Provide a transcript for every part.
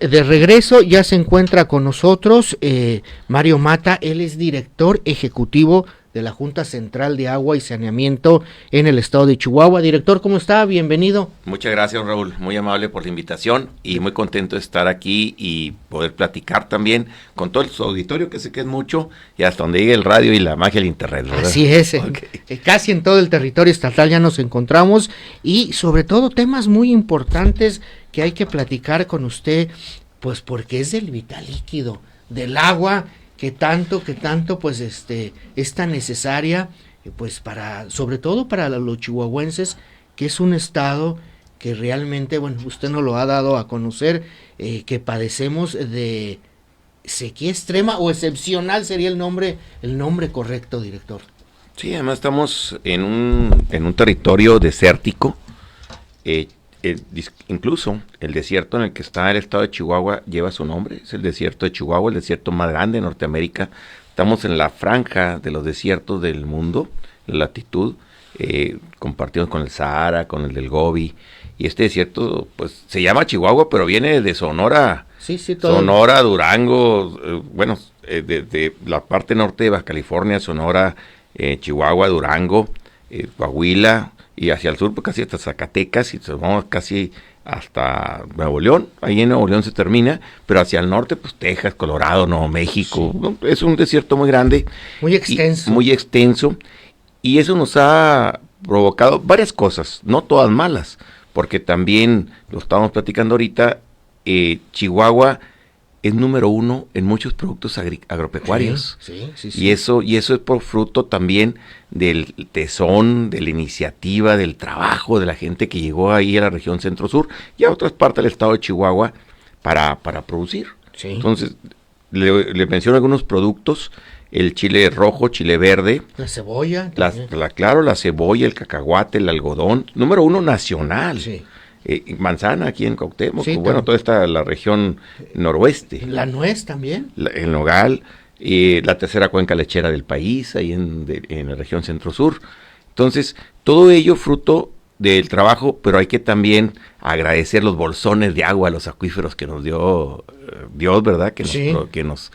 De regreso ya se encuentra con nosotros Mario Mata, él es director ejecutivo de la Junta Central de Agua y Saneamiento en el estado de Chihuahua. Director, ¿cómo está? Bienvenido. Muchas gracias, Raúl, muy amable por la invitación y muy contento de estar aquí y poder platicar también con todo su auditorio, que sé que es mucho, y hasta donde llegue el radio y la magia del internet, ¿verdad? Así es, casi en todo el territorio estatal ya nos encontramos y sobre todo temas muy importantes que hay que platicar con usted, pues porque es del vital líquido, del agua que tanto pues es tan necesaria, pues para, sobre todo para los chihuahuenses, que es un estado que realmente, bueno, usted nos lo ha dado a conocer, que padecemos de sequía extrema o excepcional sería el nombre correcto, director. Sí, además estamos en un territorio desértico, incluso el desierto en el que está el estado de Chihuahua lleva su nombre, es el desierto de Chihuahua, el desierto más grande de Norteamérica. Estamos en la franja de los desiertos del mundo, la latitud, compartimos con el Sahara, con el del Gobi, y este desierto pues se llama Chihuahua, pero viene de Sonora, todo Sonora, Durango, de la parte norte de Baja California, Sonora, Chihuahua, Durango, Coahuila, y hacia el sur pues casi hasta Zacatecas, y vamos casi hasta Nuevo León, ahí en Nuevo León se termina, pero hacia el norte pues Texas, Colorado, Nuevo México, sí. ¿No? Es un desierto muy grande, muy extenso, y eso nos ha provocado varias cosas, no todas malas, porque también, lo estábamos platicando ahorita, Chihuahua es número 1 en muchos productos agropecuarios. Sí. Y eso es por fruto también del tesón, de la iniciativa, del trabajo de la gente que llegó ahí a la región centro-sur y a otras partes del estado de Chihuahua para producir. Sí. Entonces, le menciono algunos productos: el chile rojo, chile verde, la cebolla, la cebolla, el cacahuate, el algodón, número 1 nacional. Sí. Manzana aquí en Cuauhtémoc, sí, toda esta la región noroeste. La nuez también. El nogal, la tercera cuenca lechera del país, ahí en la región centro-sur. Entonces, todo ello fruto del trabajo, pero hay que también agradecer los bolsones de agua, los acuíferos que nos dio Dios, ¿verdad? Que nos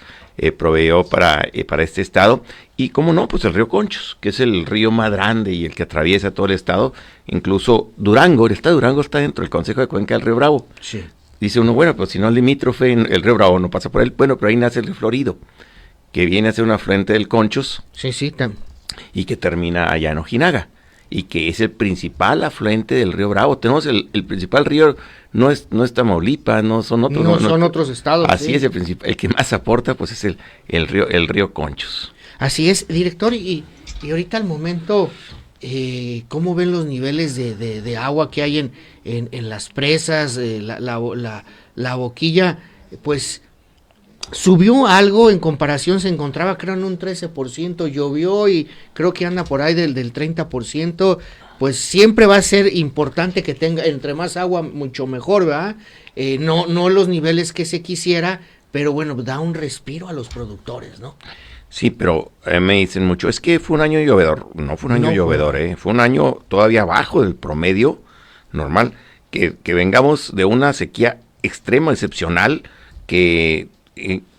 proveyó para este estado. Y cómo no, pues el río Conchos, que es el río más grande y el que atraviesa todo el estado. Incluso Durango, el estado de Durango está dentro del Consejo de Cuenca del Río Bravo. Sí. Dice uno, bueno, pues si no es limítrofe, el río Bravo no pasa por él. Bueno, pero ahí nace el río Florido, que viene a ser un afluente del Conchos. Sí. Y que termina allá en Ojinaga. Y que es el principal afluente del río Bravo. Tenemos el principal río, no es Tamaulipas, no son otros. No son otros estados. Así es, el que más aporta, pues es el río Conchos. Así es, director, y ahorita al momento, ¿cómo ven los niveles de agua que hay en las presas? La boquilla, pues subió algo en comparación, se encontraba creo en un 13%, llovió y creo que anda por ahí del 30%, pues siempre va a ser importante que tenga, entre más agua, mucho mejor, ¿verdad? No los niveles que se quisiera, pero bueno, da un respiro a los productores, ¿no? Sí, pero me dicen mucho, es que fue un año llovedor. No fue un año llovedor, fue un año todavía bajo del promedio normal, que vengamos de una sequía extrema, excepcional, que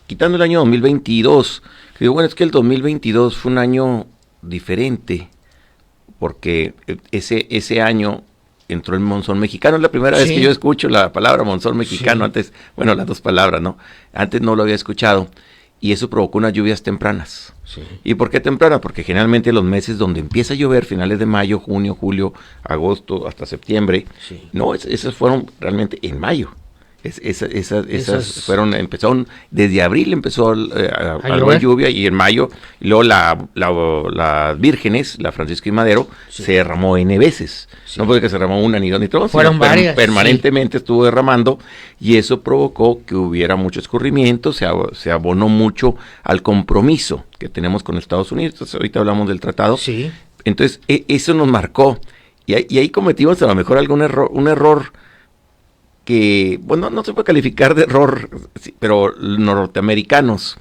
quitando el año 2022, que digo, bueno, es que el 2022 fue un año diferente, porque ese año entró el monzón mexicano. Es la primera vez que yo escucho la palabra monzón mexicano. Antes, bueno, las dos palabras, ¿no? Antes no lo había escuchado. Y eso provocó unas lluvias tempranas. Sí. ¿Y por qué tempranas? Porque generalmente los meses donde empieza a llover, finales de mayo, junio, julio, agosto, hasta septiembre, no, esas fueron realmente en mayo. Esas empezaron, desde abril empezó algo de lluvia, y en mayo, y luego las vírgenes, la Francisco y Madero, se derramó N veces. Sí. No porque se derramó una ni dos ni tres, fueron varias. Permanentemente estuvo derramando, y eso provocó que hubiera mucho escurrimiento, se abonó mucho al compromiso que tenemos con Estados Unidos. Entonces, ahorita hablamos del tratado. Sí. Entonces, eso nos marcó, y ahí cometimos a lo mejor un error que, bueno, no se puede calificar de error, pero los norteamericanos,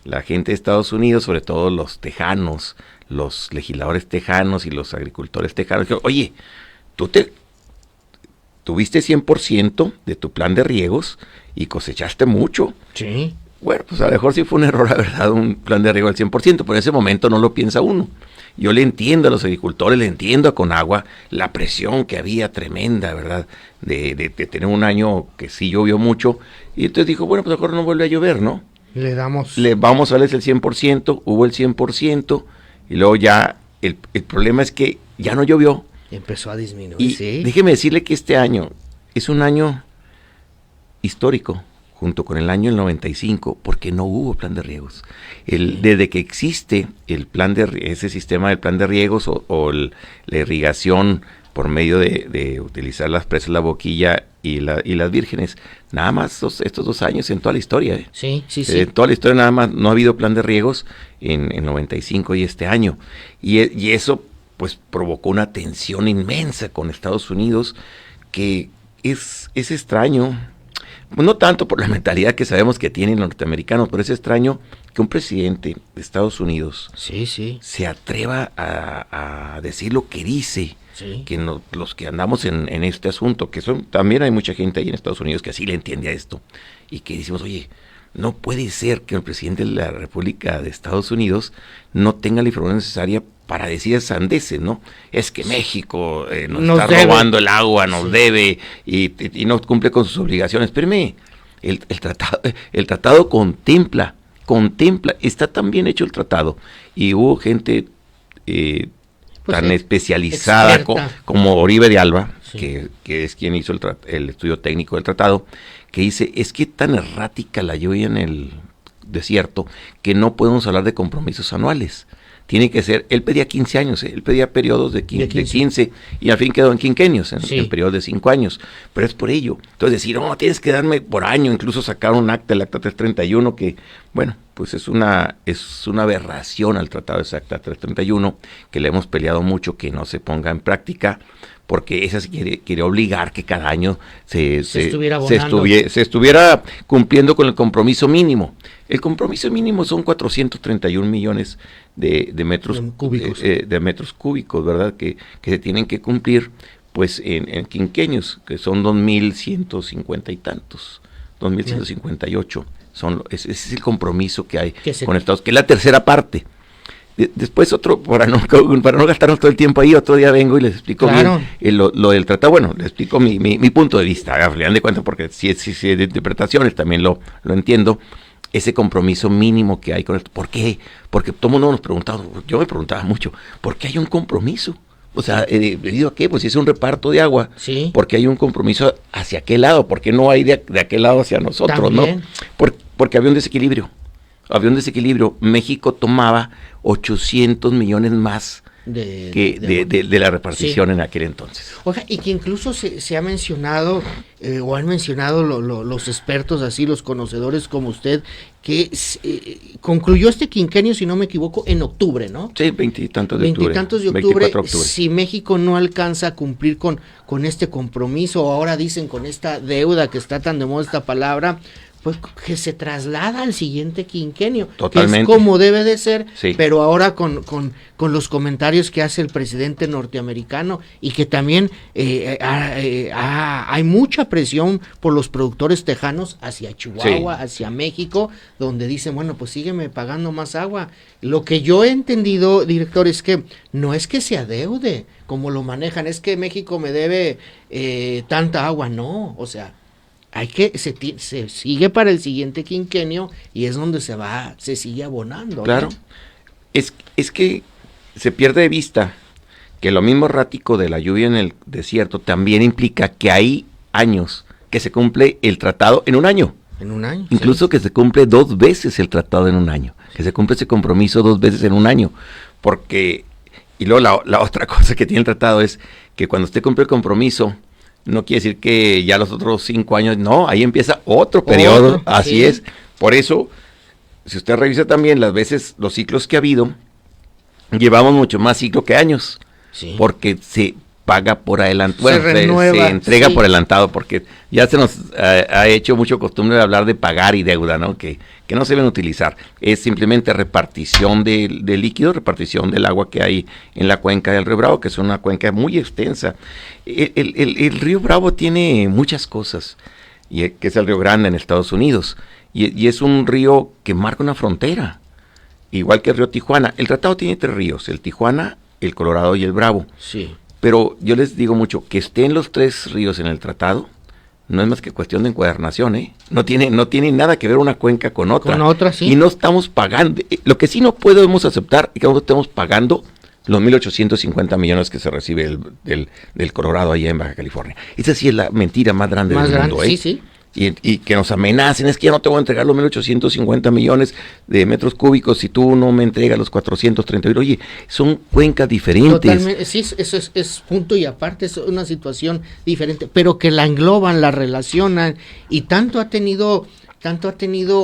la gente de Estados Unidos, sobre todo los tejanos, los legisladores tejanos y los agricultores tejanos, dijeron, oye, tú tuviste 100% de tu plan de riegos y cosechaste mucho. Sí. Bueno, pues a lo mejor sí fue un error haber dado un plan de riego al 100%, pero en ese momento no lo piensa uno. Yo le entiendo a los agricultores, le entiendo a Conagua la presión que había tremenda, ¿verdad? De tener un año que sí llovió mucho. Y entonces dijo, bueno, pues a lo mejor no vuelve a llover, ¿no? Le vamos a darles el 100%, hubo el 100%, y luego ya, el problema es que ya no llovió. Empezó a disminuir, Y sí. déjeme decirle que este año es un año histórico, junto con el año del 95, porque no hubo plan de riegos. Desde que existe el plan ese sistema del plan de riegos o la irrigación por medio de utilizar las presas La Boquilla y las Vírgenes, nada más estos 2 años en toda la historia. Sí. En toda la historia nada más no ha habido plan de riegos en 95 y este año. Y eso pues provocó una tensión inmensa con Estados Unidos que es extraño. No tanto por la mentalidad que sabemos que tienen los norteamericanos, pero es extraño que un presidente de Estados Unidos se atreva a decir lo que dice, que los que andamos en este asunto, que también hay mucha gente ahí en Estados Unidos que así le entiende a esto, y que decimos, oye, no puede ser que el presidente de la República de Estados Unidos no tenga la información necesaria para decir sandeces, ¿no? Es que México nos está robando el agua, nos debe y no cumple con sus obligaciones. Espérame, el tratado contempla, está tan bien hecho el tratado, y hubo gente tan especializada como Oribe de Alba, que es quien hizo el estudio técnico del tratado, que dice, es que tan errática la lluvia en el desierto que no podemos hablar de compromisos anuales. Tiene que ser, él pedía 15 años, él pedía periodos de 15 y al fin quedó en quinquenios, en periodos de 5 años, pero es por ello. Entonces decir, no, tienes que darme por año, incluso sacar un acta, el acta 331, que bueno, pues es una aberración al tratado de acta 331, que le hemos peleado mucho que no se ponga en práctica, porque esa sí quiere obligar que cada año se estuviera cumpliendo con el compromiso mínimo. El compromiso mínimo son 431 millones de metros cúbicos, de metros cúbicos, ¿verdad? Que se tienen que cumplir pues en quinquenios, que son 2.150 y tantos, 2.158. Ese es el compromiso que hay con Estados, que es la tercera parte. Después otro, para no gastarnos todo el tiempo ahí, otro día vengo y les explico bien lo del tratado. Bueno, les explico mi punto de vista, a final de cuentas, porque si es de interpretaciones, también lo entiendo, ese compromiso mínimo que hay con esto. ¿Por qué? Porque todo el mundo nos preguntaba, yo me preguntaba mucho, ¿por qué hay un compromiso? O sea, ¿debido a qué? Pues si es un reparto de agua, porque hay un compromiso hacia aquel lado, ¿por qué no hay de aquel lado hacia nosotros? ¿También? ¿No? Porque había un desequilibrio. México tomaba 800 millones más de la repartición en aquel entonces. Oiga, y que incluso se ha mencionado, o han mencionado los expertos, así los conocedores como usted, que concluyó este quinquenio, si no me equivoco, en octubre, ¿no? Sí, 20 y tantos de octubre. Si México no alcanza a cumplir con este compromiso, ahora dicen con esta deuda que está tan de moda esta palabra, pues que se traslada al siguiente quinquenio, totalmente, que es como debe de ser, pero ahora con los comentarios que hace el presidente norteamericano, y que también hay mucha presión por los productores tejanos hacia Chihuahua, hacia México, donde dicen, bueno, pues sígueme pagando más agua. Lo que yo he entendido, director, es que no es que se adeude, como lo manejan, es que México me debe tanta agua, no, o sea, se sigue para el siguiente quinquenio y es donde se sigue abonando. Claro, ¿no? Es que se pierde de vista que lo mismo errático de la lluvia en el desierto también implica que hay años que se cumple el tratado en un año. Incluso que se cumple 2 veces el tratado en un año, que se cumple ese compromiso 2 veces en un año, porque, y luego la otra cosa que tiene el tratado es que cuando usted cumple el compromiso, no quiere decir que ya los otros 5 años, no, ahí empieza otro periodo, así es. Por eso, si usted revisa también las veces, los ciclos que ha habido, llevamos mucho más ciclo que años, porque paga por adelantado, bueno, renueva, se entrega sí, por adelantado, porque ya se nos ha hecho mucho costumbre de hablar de pagar y deuda, ¿no? Que no se deben utilizar. Es simplemente repartición de líquido, repartición del agua que hay en la cuenca del Río Bravo, que es una cuenca muy extensa. El Río Bravo tiene muchas cosas, que es el Río Grande en Estados Unidos, y es un río que marca una frontera, igual que el río Tijuana. El tratado tiene 3 ríos, el Tijuana, el Colorado y el Bravo. sí. Pero yo les digo mucho, que estén los 3 ríos en el tratado, no es más que cuestión de encuadernación, ¿eh? No tiene nada que ver una cuenca con otra. Con otra, sí. Y no estamos pagando. Lo que sí no podemos aceptar es que no estemos pagando los 1,850 millones que se recibe del Colorado allá en Baja California. Esa sí es la mentira más grande del mundo, ¿eh? Sí, sí. Y que nos amenacen, es que ya no te voy a entregar los 1,850 millones de metros cúbicos si tú no me entregas los 430. Oye, son cuencas diferentes. Totalmente, sí, eso es punto y aparte, es una situación diferente, pero que la engloban, la relacionan, y tanto ha tenido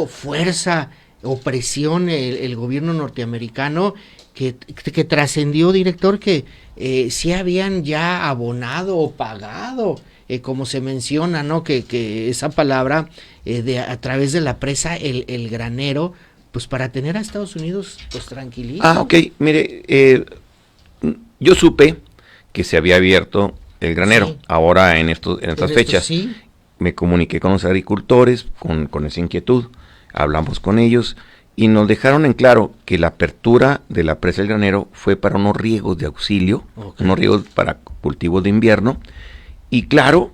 fuerza o presión el gobierno norteamericano que trascendió, director, que sí habían ya abonado o pagado, como se menciona, ¿no? Que esa palabra a través de la presa el Granero, pues para tener a Estados Unidos pues tranquilito. Ok, mire, yo supe que se había abierto el Granero, sí, ahora en estas fechas. Sí. Me comuniqué con los agricultores con esa inquietud, hablamos con ellos y nos dejaron en claro que la apertura de la presa del Granero fue para unos riegos de auxilio, unos riegos para cultivos de invierno. Y claro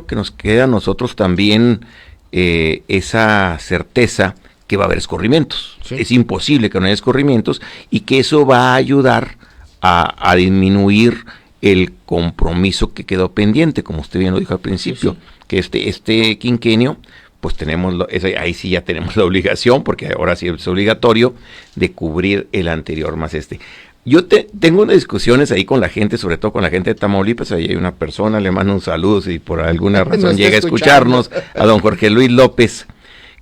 que nos queda a nosotros también esa certeza que va a haber escorrimientos. Sí. Es imposible que no haya escorrimientos y que eso va a ayudar a disminuir el compromiso que quedó pendiente, como usted bien lo dijo al principio, sí, sí, que este quinquenio, pues ahí sí ya tenemos la obligación, porque ahora sí es obligatorio, de cubrir el anterior más este. Yo tengo unas discusiones ahí con la gente, sobre todo con la gente de Tamaulipas. Ahí hay una persona, le mando un saludo si por alguna razón llega a escucharnos, a don Jorge Luis López,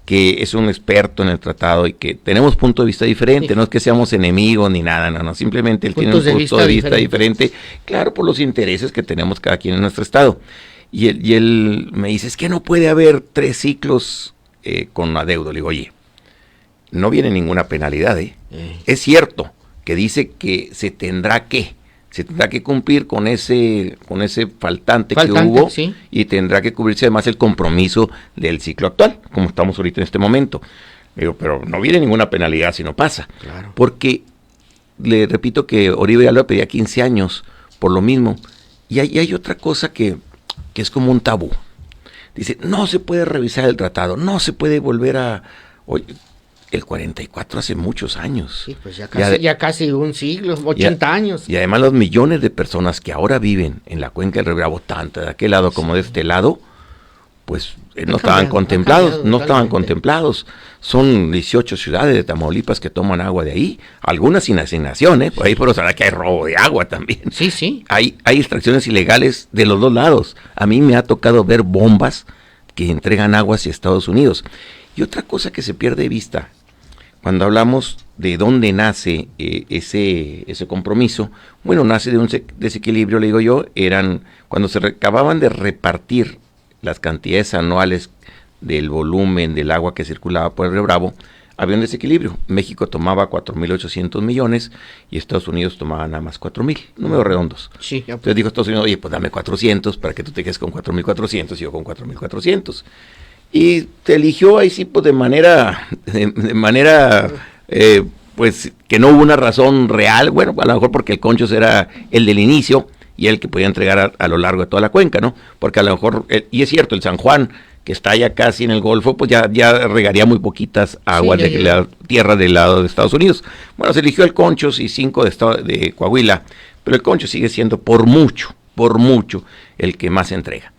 que es un experto en el tratado y que tenemos punto de vista diferente, sí, no es que seamos enemigos ni nada, no, simplemente él tiene un punto de vista diferente, claro, por los intereses que tenemos cada quien en nuestro estado. Y él me dice, es que no puede haber 3 ciclos con adeudo. Le digo, oye, no viene ninguna penalidad, es cierto que dice que se tendrá que cumplir con ese faltante que hubo, sí, y tendrá que cubrirse además el compromiso del ciclo actual, como estamos ahorita en este momento. Digo, pero no viene ninguna penalidad si no pasa. Claro. Porque le repito que Oribe Alba pedía 15 años por lo mismo. Y hay otra cosa que es como un tabú. Dice, no se puede revisar el tratado, no se puede volver a... Oye, el 44 hace muchos años. Sí, pues ya casi un siglo, 80 años. Y además los millones de personas que ahora viven en la cuenca del Río Bravo, tanto de aquel lado como de este lado, pues no estaban contemplados. Son 18 ciudades de Tamaulipas que toman agua de ahí, algunas sin asignación, por ahí por lo que hay robo de agua también. Sí, sí. Hay extracciones ilegales de los 2 lados. A mí me ha tocado ver bombas que entregan agua hacia Estados Unidos. Y otra cosa que se pierde de vista, cuando hablamos de dónde nace ese compromiso, bueno, nace de un desequilibrio, le digo yo, cuando se acababan de repartir las cantidades anuales del volumen del agua que circulaba por el Río Bravo, había un desequilibrio. México tomaba 4,800 millones y Estados Unidos tomaba nada más 4,000, números redondos. Sí, entonces dijo Estados Unidos, oye, pues dame 400 para que tú te quedes con 4,400 y yo con 4,400. Y te eligió ahí sí, pues de manera pues que no hubo una razón real, bueno, a lo mejor porque el Conchos era el del inicio y el que podía entregar a lo largo de toda la cuenca, ¿no? Porque a lo mejor, y es cierto, el San Juan, que está ya casi en el Golfo, pues ya regaría muy poquitas aguas de la tierra del lado de Estados Unidos. Bueno, se eligió el Conchos y 5 de Coahuila, pero el Conchos sigue siendo por mucho, el que más entrega.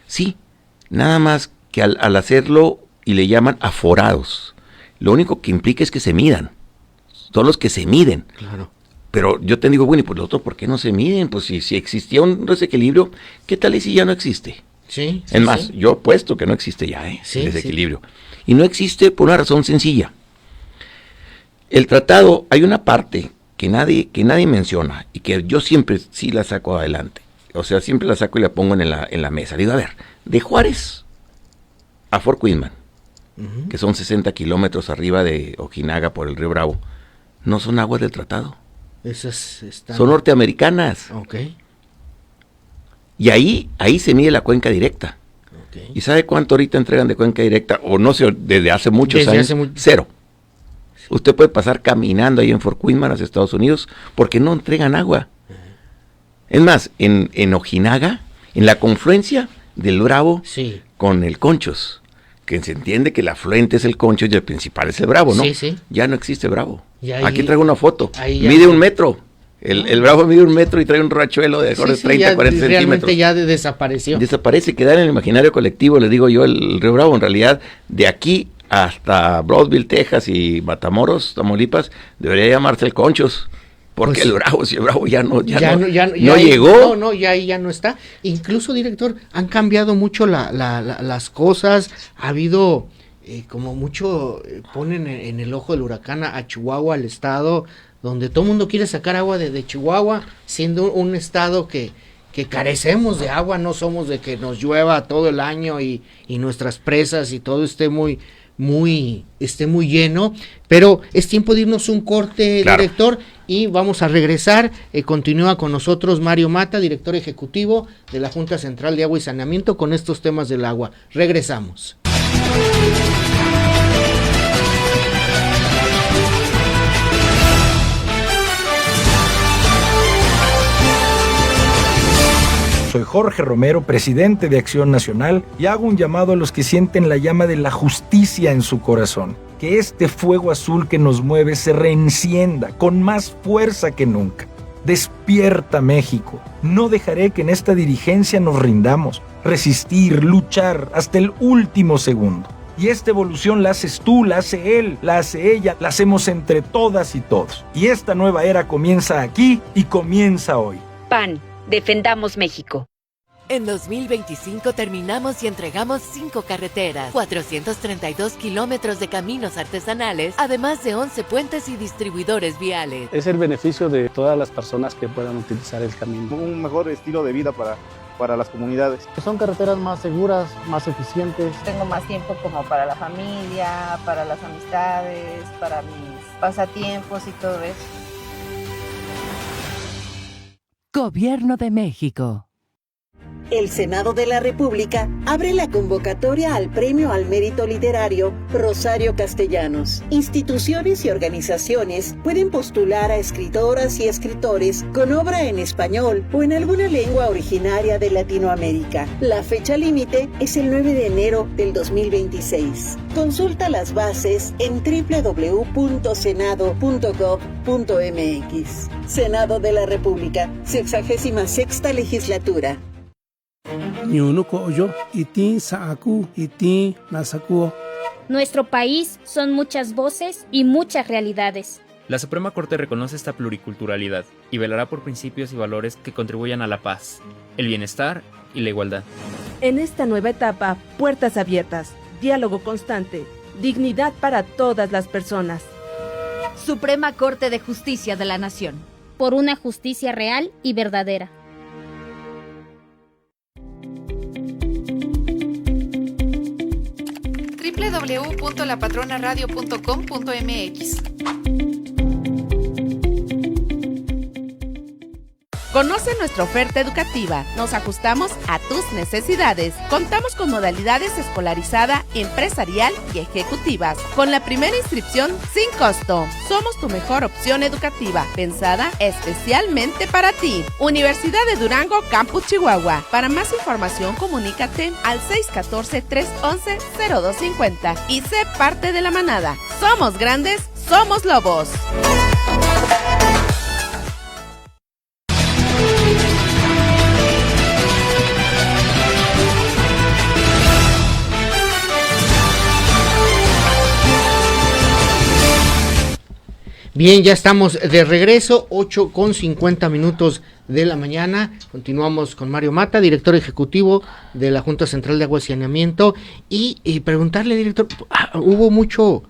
Sí, nada más que al hacerlo, y le llaman aforados, lo único que implica es que se midan, son los que se miden. Claro. Pero yo te digo, bueno, y pues los otros, ¿por qué no se miden? Pues si existía un desequilibrio, ¿qué tal y si ya no existe? Sí. Es más, yo apuesto que no existe ya, el desequilibrio. Sí. Y no existe por una razón sencilla. El tratado, hay una parte que nadie menciona, y que yo siempre sí la saco adelante. o sea, siempre la saco y la pongo en la mesa. Le digo, a ver, de Juárez a Fort Quinlan, que son 60 kilómetros arriba de Ojinaga por el río Bravo, no son aguas del tratado. Esas están... Son norteamericanas. Ok. Y ahí se mide la cuenca directa. Okay. ¿Y sabe cuánto ahorita entregan de cuenca directa? O no sé, desde hace muchos años. Cero. Usted puede pasar caminando ahí en Fort Quinlan hacia Estados Unidos porque no entregan agua. Es más, en Ojinaga, en la confluencia del Bravo con el Conchos, que se entiende que el afluente es el Conchos y el principal es el Bravo, ¿no? Sí. Ya no existe Bravo. Ahí, aquí traigo una foto. Mide 1 metro. El Bravo mide 1 metro y trae un rachuelo de 30, 40 centímetros. Realmente ya desapareció. Desaparece, queda en el imaginario colectivo, le digo yo, el río Bravo. En realidad, de aquí hasta Brownsville, Texas y Matamoros, Tamaulipas, debería llamarse el Conchos. Porque pues, el Bravo ya no llegó. No, ya ahí ya no está. Incluso, director, han cambiado mucho las cosas. Ha habido como mucho, ponen en el ojo del huracán a Chihuahua, al estado, donde todo el mundo quiere sacar agua de Chihuahua, siendo un estado que carecemos de agua, no somos de que nos llueva todo el año y nuestras presas y todo esté muy lleno, pero es tiempo de irnos un corte, claro, director, y vamos a regresar. Continúa con nosotros Mario Mata, director ejecutivo de la Junta Central de Agua y Saneamiento, con estos temas del agua. Regresamos. Soy Jorge Romero, presidente de Acción Nacional, y hago un llamado a los que sienten la llama de la justicia en su corazón. Que este fuego azul que nos mueve se reencienda con más fuerza que nunca. Despierta, México. No dejaré que en esta dirigencia nos rindamos. Resistir, luchar hasta el último segundo. Y esta evolución la haces tú, la hace él, la hace ella, la hacemos entre todas y todos. Y esta nueva era comienza aquí y comienza hoy. PAN. Defendamos México. En 2025 terminamos y entregamos 5 carreteras, 432 kilómetros de caminos artesanales, además de 11 puentes y distribuidores viales. Es el beneficio de todas las personas que puedan utilizar el camino. Un mejor estilo de vida para las comunidades. Son carreteras más seguras, más eficientes. Tengo más tiempo como para la familia, para las amistades, para mis pasatiempos y todo eso. Gobierno de México. El Senado de la República abre la convocatoria al Premio al Mérito Literario Rosario Castellanos. Instituciones y organizaciones pueden postular a escritoras y escritores con obra en español o en alguna lengua originaria de Latinoamérica. La fecha límite es el 9 de enero del 2026. Consulta las bases en www.senado.gov.mx. Senado de la República, 66ª Legislatura. Nuestro país son muchas voces y muchas realidades. La Suprema Corte reconoce esta pluriculturalidad y velará por principios y valores que contribuyan a la paz, el bienestar y la igualdad. En esta nueva etapa, puertas abiertas, diálogo constante, dignidad para todas las personas. Suprema Corte de Justicia de la Nación. Por una justicia real y verdadera. www.lapatronaradio.com.mx. Conoce nuestra oferta educativa. Nos ajustamos a tus necesidades. Contamos con modalidades escolarizada, empresarial y ejecutivas. Con la primera inscripción sin costo. Somos tu mejor opción educativa, pensada especialmente para ti. Universidad de Durango, Campus Chihuahua. Para más información, comunícate al 614-311-0250 y sé parte de la manada. Somos grandes, somos lobos. Bien, ya estamos de regreso, 8:50 de la mañana. Continuamos con Mario Mata, director ejecutivo de la Junta Central de Agua y Saneamiento. Y preguntarle, director, hubo mucho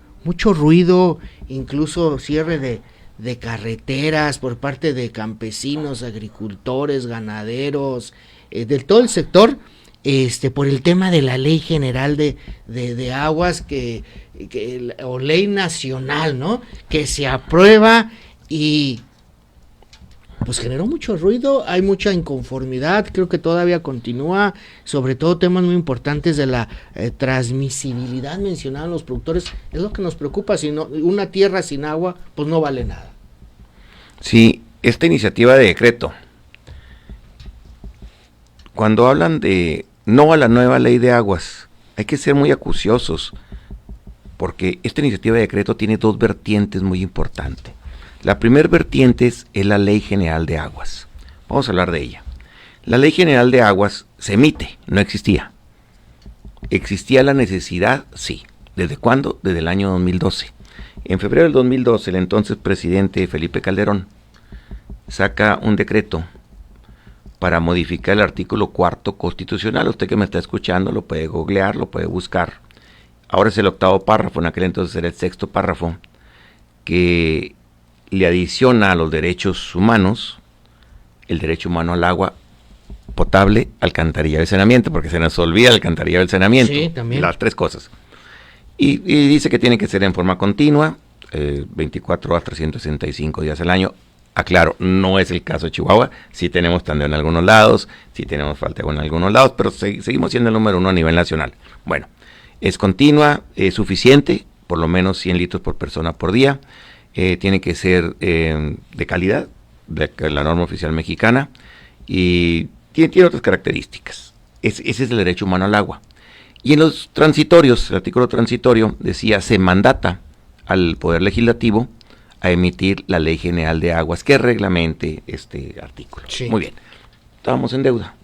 ruido, incluso cierre de carreteras por parte de campesinos, agricultores, ganaderos, de todo el sector, por el tema de la Ley General de Aguas o ley nacional, ¿no? Que se aprueba y pues generó mucho ruido, hay mucha inconformidad, creo que todavía continúa, sobre todo temas muy importantes de la transmisibilidad mencionaban los productores, es lo que nos preocupa, si no, una tierra sin agua, pues no vale nada. Sí, esta iniciativa de decreto, cuando hablan de no a la nueva ley de aguas, hay que ser muy acuciosos, porque esta iniciativa de decreto tiene dos vertientes muy importantes. La primera vertiente es la Ley General de Aguas. Vamos a hablar de ella. La Ley General de Aguas se emite, no existía. ¿Existía la necesidad? Sí. ¿Desde cuándo? Desde el año 2012. En febrero del 2012, el entonces presidente Felipe Calderón saca un decreto para modificar el artículo 4º constitucional. Usted que me está escuchando lo puede googlear, lo puede buscar. Ahora es el 8º párrafo, en aquel entonces era el 6º párrafo, que le adiciona a los derechos humanos el derecho humano al agua potable, alcantarillado y saneamiento, porque se nos olvida el alcantarillado y el saneamiento, sí, también. Las tres cosas. Y dice que tiene que ser en forma continua, 24 horas, 365 días al año. Aclaro, no es el caso de Chihuahua, sí tenemos tandeo en algunos lados, sí tenemos falta de agua en algunos lados, pero seguimos siendo el número 1 a nivel nacional. Bueno, es continua, es suficiente, por lo menos 100 litros por persona por día. Tiene que ser de calidad, de la norma oficial mexicana, y tiene otras características. Ese es el derecho humano al agua. Y en los transitorios, el artículo transitorio decía, se mandata al Poder Legislativo a emitir la Ley General de Aguas que reglamente este artículo. Sí. Muy bien, estábamos en deuda.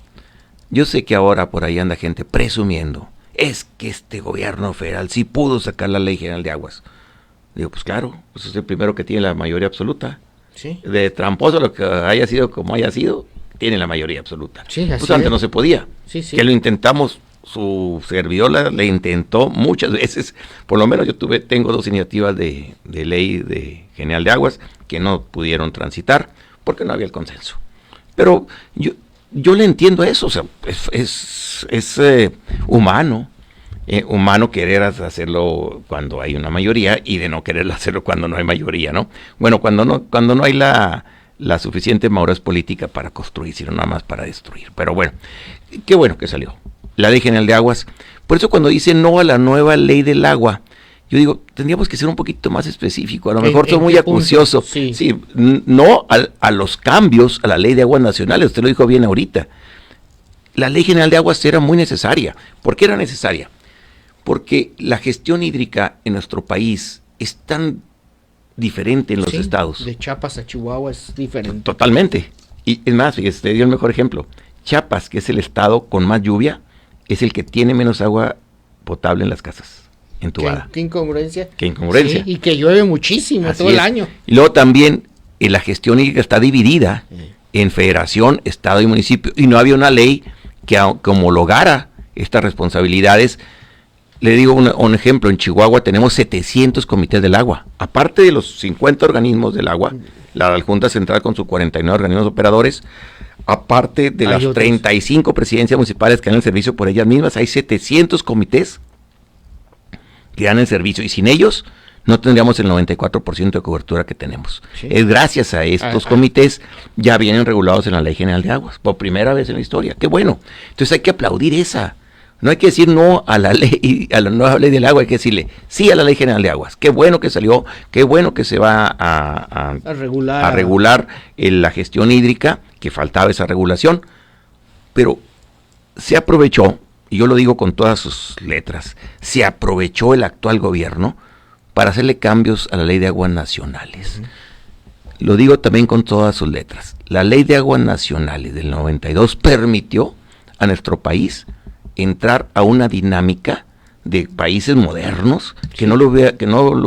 Yo sé que ahora por ahí anda gente presumiendo, es que este gobierno federal sí pudo sacar la Ley General de Aguas. Digo, pues claro, pues es el primero que tiene la mayoría absoluta. Sí. De tramposo lo que haya sido como haya sido, tiene la mayoría absoluta. Sí, pues antes no se podía. Sí, sí. Que lo intentamos, su servidor le intentó muchas veces. Por lo menos tengo 2 iniciativas de ley de General de Aguas que no pudieron transitar porque no había el consenso. Pero yo le entiendo eso, o sea, es humano. Humano querer hacerlo cuando hay una mayoría y de no querer hacerlo cuando no hay mayoría, ¿no? Bueno, cuando no hay la suficiente madurez política para construir, sino nada más para destruir. Pero bueno, qué bueno que salió la Ley General de Aguas. Por eso cuando dice no a la nueva ley del agua, yo digo, tendríamos que ser un poquito más específico. A lo mejor soy muy acucioso. Sí, no a los cambios a la Ley de Aguas Nacionales. Usted lo dijo bien ahorita. La Ley General de Aguas era muy necesaria. ¿Por qué era necesaria? Porque la gestión hídrica en nuestro país es tan diferente en los estados. De Chiapas a Chihuahua es diferente. Totalmente. Y es más, fíjese, te dio el mejor ejemplo. Chiapas, que es el estado con más lluvia, es el que tiene menos agua potable en las casas, entubada. ¿Qué incongruencia? ¿Qué incongruencia? Sí, y que llueve muchísimo Así todo el año. Y luego también la gestión hídrica está dividida en federación, estado y municipio. Y no había una ley que homologara estas responsabilidades. Le digo un ejemplo, en Chihuahua tenemos 700 comités del agua, aparte de los 50 organismos del agua, la Junta Central con sus 49 organismos operadores, aparte de las 35 presidencias municipales que dan el servicio por ellas mismas, hay 700 comités que dan el servicio, y sin ellos no tendríamos el 94% de cobertura que tenemos. Sí. Es gracias a estos comités, ya vienen regulados en la Ley General de Aguas, por primera vez en la historia, qué bueno. Entonces hay que aplaudir esa. No hay que decir no a la ley, a la nueva ley del agua, hay que decirle sí a la Ley General de Aguas. Qué bueno que salió, qué bueno que se va a regular la gestión hídrica, que faltaba esa regulación, pero se aprovechó, y yo lo digo con todas sus letras, se aprovechó el actual gobierno para hacerle cambios a la Ley de Aguas Nacionales. Lo digo también con todas sus letras. La Ley de Aguas Nacionales del 92 permitió a nuestro país entrar a una dinámica de países modernos que no lo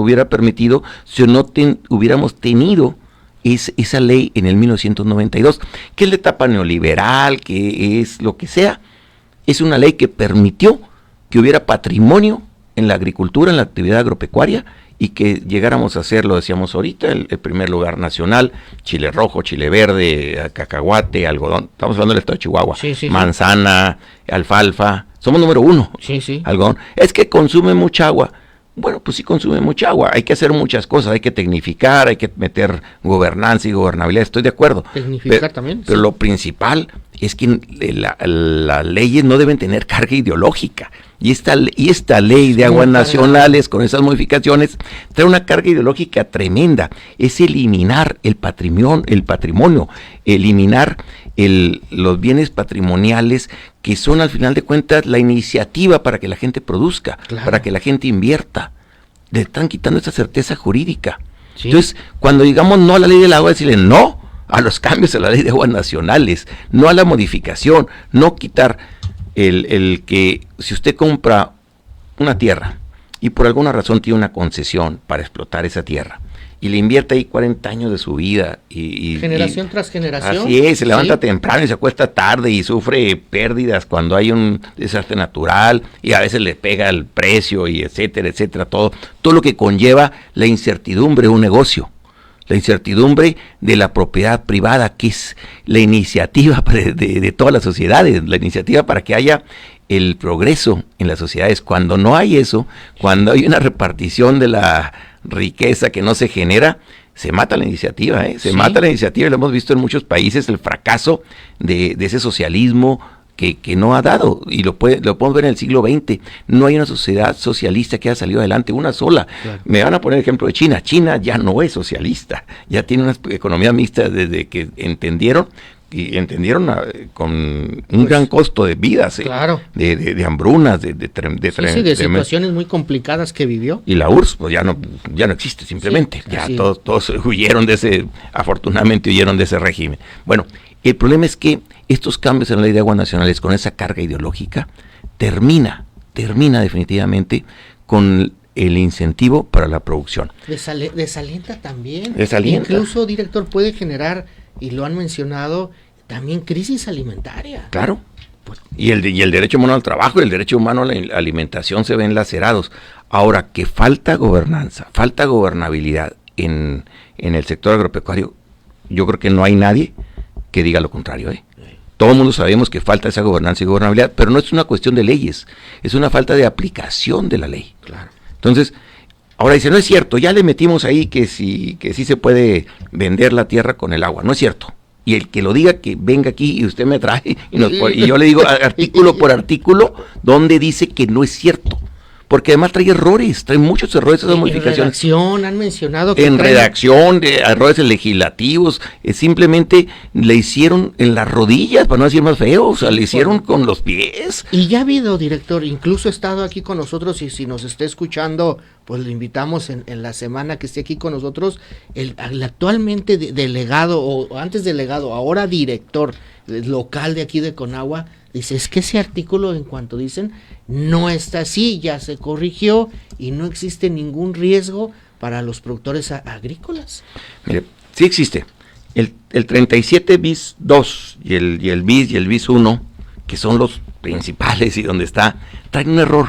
hubiera permitido si no hubiéramos tenido esa ley en el 1992, que es la etapa neoliberal, que es lo que sea. Es una ley que permitió que hubiera patrimonio en la agricultura, en la actividad agropecuaria, y que llegáramos a ser, lo decíamos ahorita, el primer lugar nacional, chile rojo, chile verde, cacahuate, algodón, estamos hablando del estado de Chihuahua, manzana, alfalfa, somos número 1, algodón. Es que consume mucha agua. Bueno, pues sí consume mucha agua, hay que hacer muchas cosas, hay que tecnificar, hay que meter gobernanza y gobernabilidad, estoy de acuerdo. Tecnificar también. Pero lo principal es que las leyes no deben tener carga ideológica. Y esta ley de aguas nacionales, con esas modificaciones, trae una carga ideológica tremenda. Es eliminar el patrimonio, eliminar los bienes patrimoniales, que son al final de cuentas la iniciativa para que la gente produzca, para que la gente invierta. Le están quitando esa certeza jurídica. Entonces, cuando digamos no a la ley del agua, decirle no a los cambios a la ley de aguas nacionales, no a la modificación, no quitar el que si usted compra una tierra y por alguna razón tiene una concesión para explotar esa tierra y le invierte ahí 40 años de su vida generación tras generación. Así es, se levanta temprano y se acuesta tarde y sufre pérdidas cuando hay un desastre natural y a veces le pega el precio y etcétera, etcétera, todo lo que conlleva la incertidumbre de un negocio. La incertidumbre de la propiedad privada, que es la iniciativa de todas las sociedades, la iniciativa para que haya el progreso en las sociedades. Cuando no hay eso, cuando hay una repartición de la riqueza que no se genera, se mata la iniciativa, mata la iniciativa, y lo hemos visto en muchos países, el fracaso de ese socialismo que no ha dado, y lo podemos ver en el siglo XX. No hay una sociedad socialista que haya salido adelante, una sola. Claro. Me van a poner el ejemplo de China. China ya no es socialista, ya tiene una economía mixta desde que entendieron con un gran costo de vidas, de hambrunas, de situaciones muy complicadas que vivió. Y la URSS pues ya no existe simplemente, todos huyeron de ese, afortunadamente huyeron de ese régimen. Bueno, el problema es que estos cambios en la ley de aguas nacionales, con esa carga ideológica, termina definitivamente con el incentivo para la producción. Desalienta también. Desalienta. Incluso, director, puede generar, y lo han mencionado, también crisis alimentaria. Claro. Y el derecho humano al trabajo y el derecho humano a la alimentación se ven lacerados. Ahora, que falta gobernanza, falta gobernabilidad en el sector agropecuario, yo creo que no hay nadie que diga lo contrario, Todo el mundo sabemos que falta esa gobernanza y gobernabilidad, pero no es una cuestión de leyes, es una falta de aplicación de la ley. Claro. Entonces, ahora dice, no es cierto, ya le metimos ahí que sí se puede vender la tierra con el agua, no es cierto. Y el que lo diga, que venga aquí y usted me trae, y yo le digo artículo por artículo, donde dice que no es cierto. Porque además trae muchos errores esas modificaciones. En redacción han mencionado que redacción, de errores legislativos, simplemente le hicieron en las rodillas, para no decir más feo, o sea, le hicieron con los pies. Y ya ha habido, director, incluso ha estado aquí con nosotros, y si nos está escuchando, pues le invitamos en la semana que esté aquí con nosotros, el actualmente delegado, o antes delegado, ahora director local de aquí de Conagua, dice, es que ese artículo, en cuanto dicen, no está así, ya se corrigió y no existe ningún riesgo para los productores agrícolas. Mire, sí existe. El 37 bis 2 y el bis y el bis 1, que son los principales y donde está, traen un error.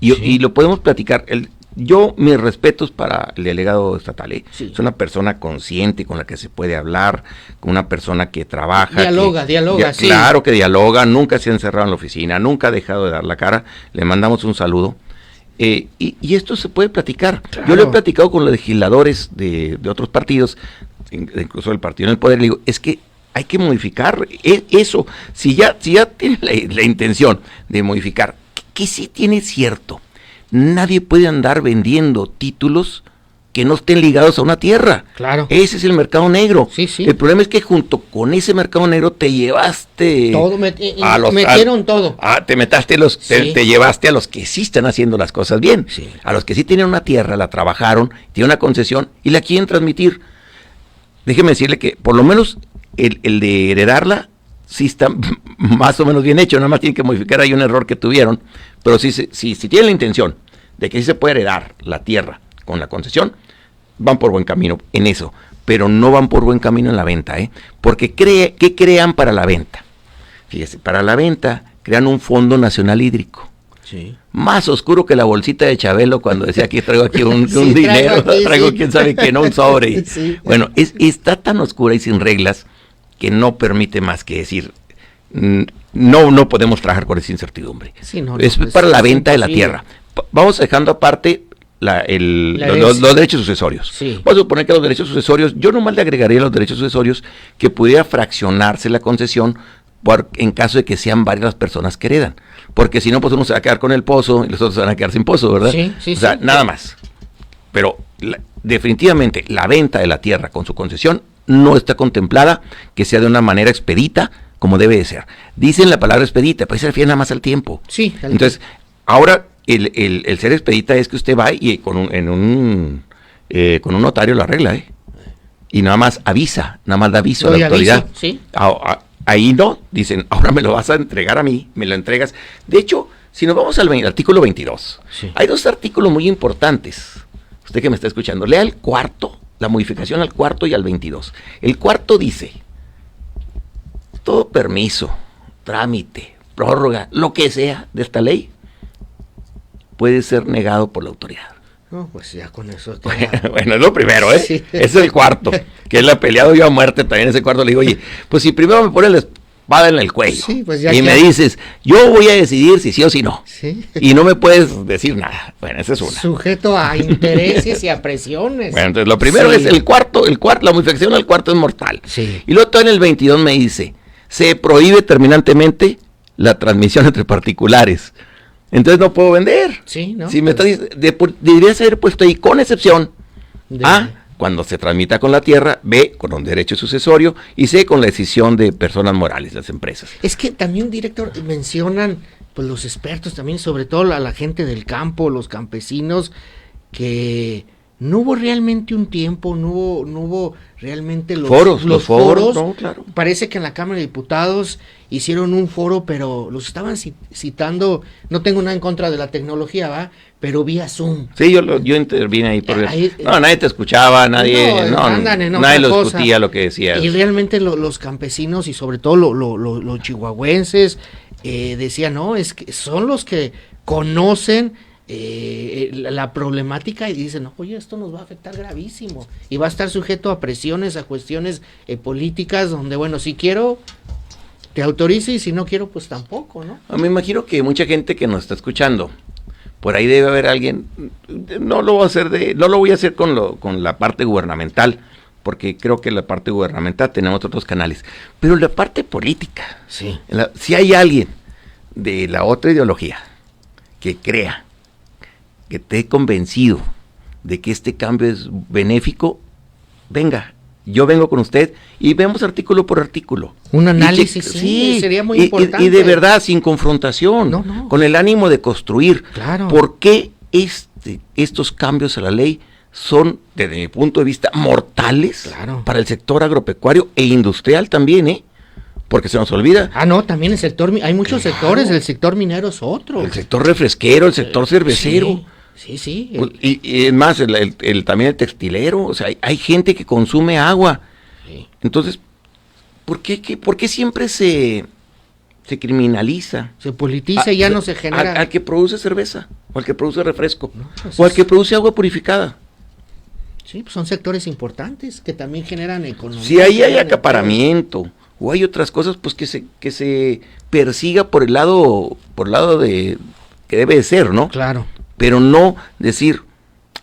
Y lo podemos platicar. Mis respetos para el delegado estatal, Es una persona consciente con la que se puede hablar, con una persona que trabaja. Dialoga, sí. Claro que dialoga, nunca se ha encerrado en la oficina, nunca ha dejado de dar la cara, le mandamos un saludo. Y esto se puede platicar. Claro. Yo lo he platicado con los legisladores de otros partidos, incluso del partido en el poder, le digo, es que hay que modificar eso. Si ya tiene la intención de modificar, que sí tiene cierto. Nadie puede andar vendiendo títulos que no estén ligados a una tierra. Claro. Ese es el mercado negro. Sí. El problema es que junto con ese mercado negro te llevaste todo, metieron todo. Te llevaste a los que sí están haciendo las cosas bien. Sí. A los que sí tienen una tierra, la trabajaron, tienen una concesión y la quieren transmitir. Déjeme decirle que por lo menos el de heredarla sí está más o menos bien hecho, nada más tienen que modificar, hay un error que tuvieron, pero si tienen la intención de que sí se puede heredar la tierra con la concesión, van por buen camino en eso, pero no van por buen camino en la venta, porque ¿qué crean para la venta? Fíjese, para la venta crean un Fondo Nacional Hídrico, Sí. Más oscuro que la bolsita de Chabelo cuando decía aquí traigo aquí un Sí, dinero, aquí, traigo sí. quién sabe qué, no un sobre. Sí. Bueno, está tan oscura y sin reglas que no permite más que decir, no podemos trabajar con esa incertidumbre. Sí, no, Es pues, para la es venta de la imposible. tierra. Vamos dejando aparte los derechos sucesorios. Sí. Vamos a suponer que los derechos sucesorios, yo nomás le agregaría los derechos sucesorios que pudiera fraccionarse la concesión en caso de que sean varias las personas que heredan. Porque si no, pues uno se va a quedar con el pozo y los otros se van a quedar sin pozo, ¿verdad? Sí, sí, o sea, sí. nada más. Pero definitivamente la venta de la tierra con su concesión no está contemplada que sea de una manera expedita como debe de ser. Dicen la palabra expedita, pero se refiere nada más al tiempo. Sí. Entonces, ahora el ser expedita es que usted va y con un notario lo arregla, y nada más avisa, nada más da aviso a la autoridad. Aviso, ¿sí? Ahí no, dicen, ahora me lo vas a entregar a mí, me lo entregas. De hecho, si nos vamos al artículo 22, sí. Hay dos artículos muy importantes. Usted que me está escuchando, lea el cuarto, la modificación al cuarto y al 22. El cuarto dice, todo permiso, trámite, prórroga, lo que sea de esta ley, puede ser negado por la autoridad. No, pues ya con eso. Bueno, es lo primero, Sí. Es el cuarto, que él ha peleado yo a muerte también ese cuarto. Le digo, oye, pues si primero me pone la espada en el cuello, Sí, pues ya y que- me dices, yo voy a decidir si sí o si no, Sí. y no me puedes decir nada. Bueno, esa es una. Sujeto a intereses y a presiones. Bueno, entonces lo primero Sí. es el cuarto, la modificación al cuarto es mortal. Sí. Y luego en el 22 me dice, se prohíbe terminantemente la transmisión entre particulares. Entonces no puedo vender. Sí, ¿no? Si me estás diciendo, debería ser puesto ahí con excepción De- A, cuando se transmita con la tierra, B, con un derecho sucesorio, y C, con la decisión de personas morales, las empresas. Es que también, director, mencionan pues los expertos también, sobre todo la gente del campo, los campesinos, que no hubo realmente un tiempo, no hubo realmente los Foros, foros. no, claro. Parece que en la Cámara de Diputados hicieron un foro, pero los estaban citando, no tengo nada en contra de la tecnología, ¿va? Pero vía Zoom. Sí, yo intervine ahí porque Ahí- no, nadie te escuchaba, nadie andan en nadie otra lo cosa. discutía lo que decías. Y realmente los campesinos y sobre todo los chihuahuenses decían, no, es que son los que conocen la problemática y dicen, no, oye, esto nos va a afectar gravísimo y va a estar sujeto a presiones, a cuestiones políticas donde, bueno, si quiero, te autorizo y si no quiero, pues tampoco, ¿no? Me imagino que mucha gente que nos está escuchando, por ahí debe haber alguien, no lo voy a hacer con la parte gubernamental, porque creo que la parte gubernamental tenemos otros canales, pero la parte política, sí. Si hay alguien de la otra ideología que crea, que esté convencido de que este cambio es benéfico, venga, yo vengo con usted y vemos artículo por artículo. Un análisis, sí, sería muy importante. Y de verdad, sin confrontación, con el ánimo de construir. Claro. ¿Por qué estos cambios a la ley son, desde mi punto de vista, mortales para el sector agropecuario e industrial también, porque se nos olvida. Ah, no, también el sector, hay muchos sectores, el sector minero es otro. El sector refresquero, el sector cervecero. Sí. Y es más, también el textilero, o sea, hay gente que consume agua. Sí. Entonces, ¿por qué siempre se criminaliza? Se politiza y ya no se genera. Al que produce cerveza, o al que produce refresco, pues o al que produce agua purificada. Sí, pues son sectores importantes que también generan economía. Si ahí hay acaparamiento o hay otras cosas, pues que se persiga por el lado de que debe de ser, ¿no? Claro. Pero no decir,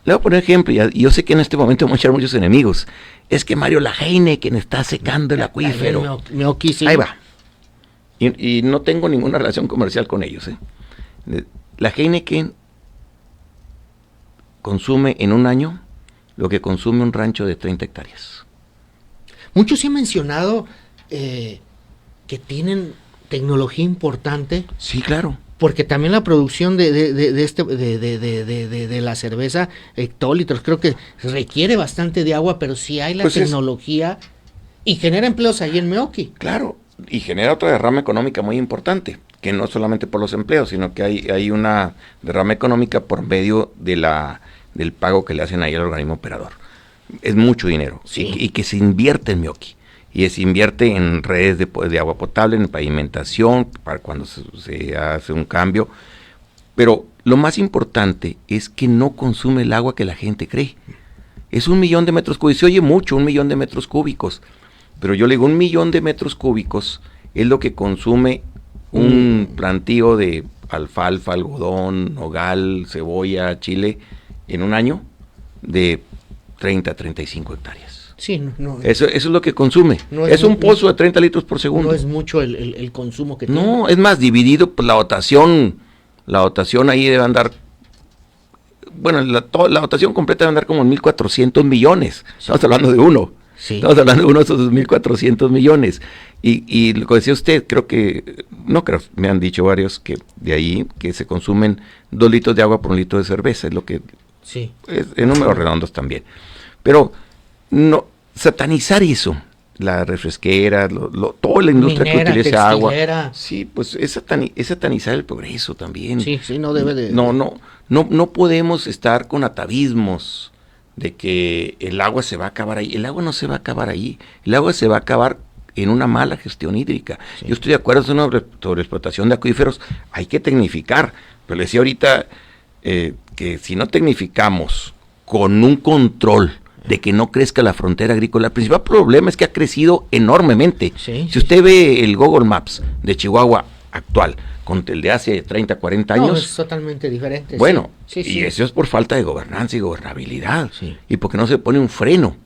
le voy a poner ejemplo, y yo sé que en este momento vamos a echar muchos enemigos, es que Mario la Heineken está secando el acuífero. Ahí va. Y no tengo ninguna relación comercial con ellos. La Heineken consume en un año lo que consume un rancho de 30 hectáreas. Muchos sí han mencionado que tienen tecnología importante. Sí, claro. Porque también la producción de la cerveza, hectolitros, creo que requiere bastante de agua, pero sí hay la tecnología y genera empleos ahí en Meoqui. Claro, y genera otra derrama económica muy importante, que no solamente por los empleos, sino que hay una derrama económica por medio del pago que le hacen ahí al organismo operador. Es mucho dinero, sí. y que se invierte en Meoqui. Y se invierte en redes de agua potable, en pavimentación, para cuando se hace un cambio. Pero lo más importante es que no consume el agua que la gente cree. Es 1 millón de metros cúbicos, se oye mucho, 1 millón de metros cúbicos, pero yo le digo 1 millón de metros cúbicos es lo que consume un plantío de alfalfa, algodón, nogal, cebolla, chile, en un año de 30 a 35 hectáreas. Sí, eso es lo que consume. Es un pozo de 30 litros por segundo. No es mucho el consumo que tiene. No, es más, dividido por la dotación ahí debe andar, bueno, la dotación completa debe andar como en 1.400 millones. Estamos hablando de uno. Sí. Estamos hablando de uno de esos 2.400 millones. Y lo que decía usted, me han dicho varios que de ahí que se consumen 2 litros de agua por 1 litro de cerveza, es lo que sí. Es en números redondos también. Pero no satanizar eso, la refresquera, toda la industria minera, que utiliza textilera. Agua, sí, pues es satanizar el progreso también. Sí, no debe de. No podemos estar con atavismos de que el agua se va a acabar ahí. El agua no se va a acabar ahí. El agua se va a acabar en una mala gestión hídrica. Sí. Yo estoy de acuerdo sobre explotación de acuíferos, hay que tecnificar, pero le decía ahorita que si no tecnificamos con un control de que no crezca la frontera agrícola, el principal problema es que ha crecido enormemente. Si usted ve el Google Maps de Chihuahua actual con el de hace 30, 40 años. No, es totalmente diferente. Bueno, y eso es por falta de gobernanza y gobernabilidad. Y porque no se pone un freno.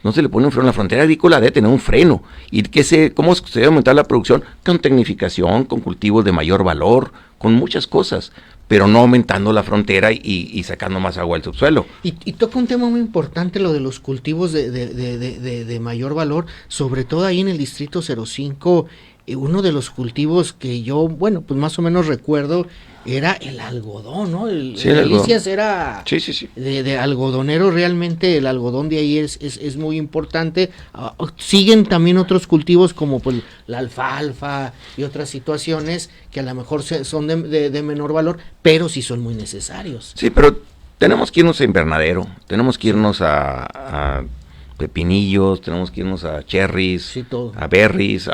No se le pone un freno. La frontera agrícola debe tener un freno. ¿Y cómo se debe aumentar la producción? Con tecnificación, con cultivos de mayor valor, con muchas cosas, pero no aumentando la frontera y sacando más agua del subsuelo. Y toca un tema muy importante, lo de los cultivos de mayor valor, sobre todo ahí en el Distrito 05. Uno de los cultivos que yo, pues más o menos recuerdo, era el algodón, ¿no? Delicias era de algodonero, realmente el algodón de ahí es muy importante. Siguen también otros cultivos como pues la alfalfa y otras situaciones que a lo mejor son de menor valor, pero sí son muy necesarios. Sí, pero tenemos que irnos a invernadero, tenemos que irnos a pepinillos, tenemos que irnos a cherries, a berries,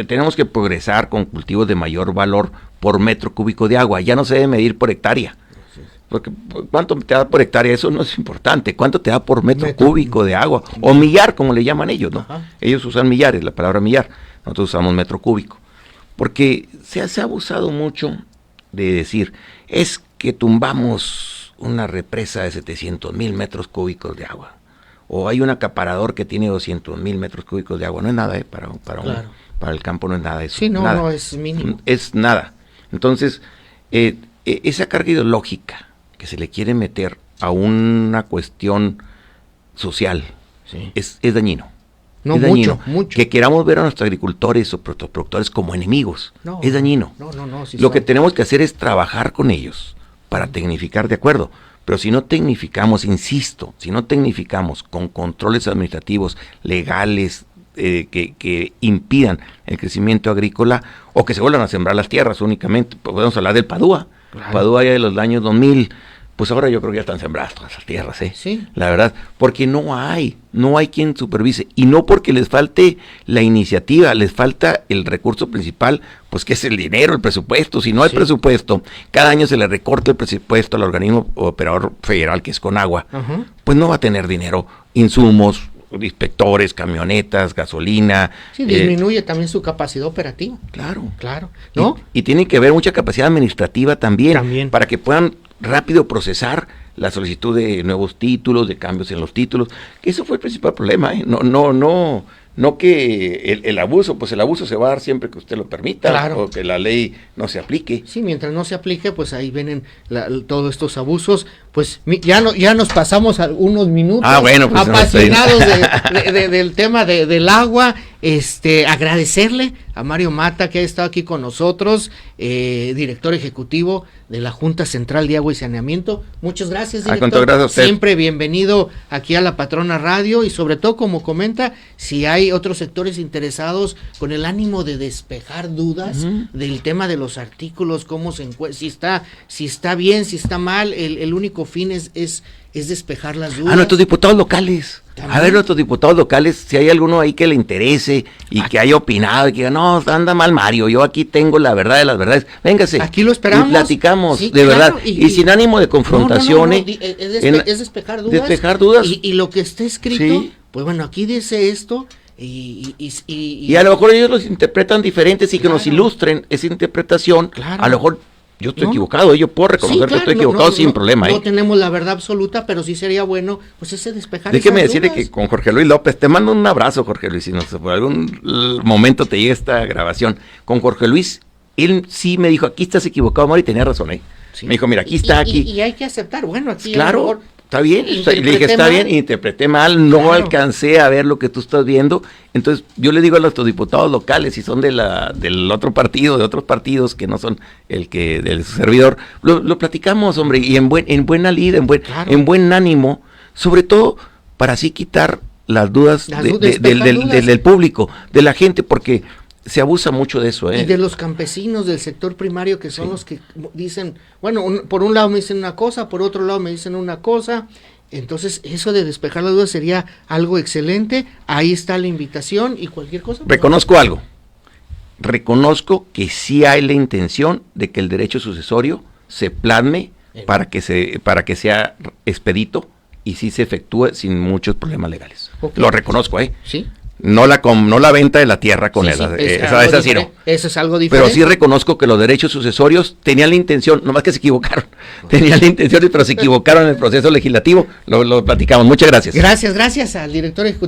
tenemos que progresar con cultivos de mayor valor por metro cúbico de agua. Ya no se debe medir por hectárea, porque ¿cuánto te da por hectárea? Eso no es importante. ¿Cuánto te da por metro cúbico de agua? O millar, como le llaman ellos, ¿no? Ajá. Ellos usan millares, la palabra millar, nosotros usamos metro cúbico, porque se ha abusado mucho de decir, es que tumbamos una represa de 700,000 metros cúbicos de agua, o hay un acaparador que tiene 200,000 metros cúbicos de agua. No es nada, para el campo no es nada eso. Sí, nada. No, es mínimo. Es nada. Entonces, esa carga ideológica que se le quiere meter a una cuestión social es dañino. No, es dañino. Mucho. Que queramos ver a nuestros agricultores o productores como enemigos. Es dañino. No, Lo que tenemos que hacer es trabajar con ellos para tecnificar, de acuerdo. Pero si no tecnificamos, insisto, con controles administrativos, legales, que impidan el crecimiento agrícola, o que se vuelvan a sembrar las tierras únicamente, podemos hablar del Padua. Claro. Padua ya de los años 2000, pues ahora yo creo que ya están sembradas todas esas tierras, Sí. La verdad, porque no hay quien supervise, y no porque les falte la iniciativa, les falta el recurso principal, pues que es el dinero, el presupuesto. Si no hay presupuesto, cada año se le recorta el presupuesto al organismo operador federal, que es Conagua, pues no va a tener dinero, insumos, inspectores, camionetas, gasolina. Sí, disminuye también su capacidad operativa. Claro. ¿No? Y tiene que haber mucha capacidad administrativa también. Para que puedan rápido procesar la solicitud de nuevos títulos, de cambios en los títulos, que eso fue el principal problema, ¿eh? No que el abuso, pues el abuso se va a dar siempre que usted lo permita, o que la ley no se aplique. Sí, mientras no se aplique, pues ahí vienen todos estos abusos. Pues ya nos pasamos unos minutos pues apasionados del tema del agua. Agradecerle a Mario Mata, que ha estado aquí con nosotros, director ejecutivo de la Junta Central de Agua y Saneamiento. Muchas gracias, director. Gracias a usted. Siempre bienvenido aquí a La Patrona Radio, y sobre todo, como comenta, si hay otros sectores interesados con el ánimo de despejar dudas del tema de los artículos, cómo se encuentra, si está bien, si está mal, el único fin es es despejar las dudas. A nuestros diputados locales. ¿También? A ver, nuestros diputados locales, si hay alguno ahí que le interese y que haya opinado y que diga, no, anda mal Mario, yo aquí tengo la verdad de las verdades. Véngase. Aquí lo esperamos. Y platicamos, sí, de claro, verdad. Y sin ánimo de confrontación. Es despejar dudas. Despejar dudas. Y lo que esté escrito, sí. Pues bueno, aquí dice esto. Y a lo mejor ellos los interpretan diferentes y que nos ilustren esa interpretación. Claro. A lo mejor yo estoy equivocado, yo puedo reconocer que estoy equivocado sin problema. No tenemos la verdad absoluta, pero sí sería bueno, pues ese despejar. Déjeme decirle que con Jorge Luis López, te mando un abrazo, Jorge Luis, si no sé, por algún momento te llega esta grabación. Con Jorge Luis, él sí me dijo, aquí estás equivocado, Mario, y tenía razón, Sí. Me dijo, mira, aquí está, aquí. Y hay que aceptar, bueno, aquí claro. A lo mejor está bien, le dije, está bien, interpreté mal, no alcancé a ver lo que tú estás viendo. Entonces, yo le digo a nuestros diputados locales, si son del otro partido, de otros partidos que no son del servidor, lo platicamos, hombre, y en buena lid, en buen ánimo, sobre todo para así quitar las dudas del público, de la gente, porque se abusa mucho de eso. Y de los campesinos del sector primario que son los que dicen, bueno, por un lado me dicen una cosa, por otro lado me dicen una cosa. Entonces eso de despejar las dudas sería algo excelente. Ahí está la invitación y cualquier cosa. Reconozco algo. Reconozco que sí hay la intención de que el derecho sucesorio se plasme para que sea expedito y sí se efectúe sin muchos problemas legales. Okay. Lo reconozco, Sí. No la venta de la tierra con esa sí no. Eso es algo diferente. Pero sí reconozco que los derechos sucesorios tenían la intención, nomás que se equivocaron. Tenían la intención, pero se equivocaron en el proceso legislativo. Lo platicamos. Muchas gracias. Gracias al director ejecutivo.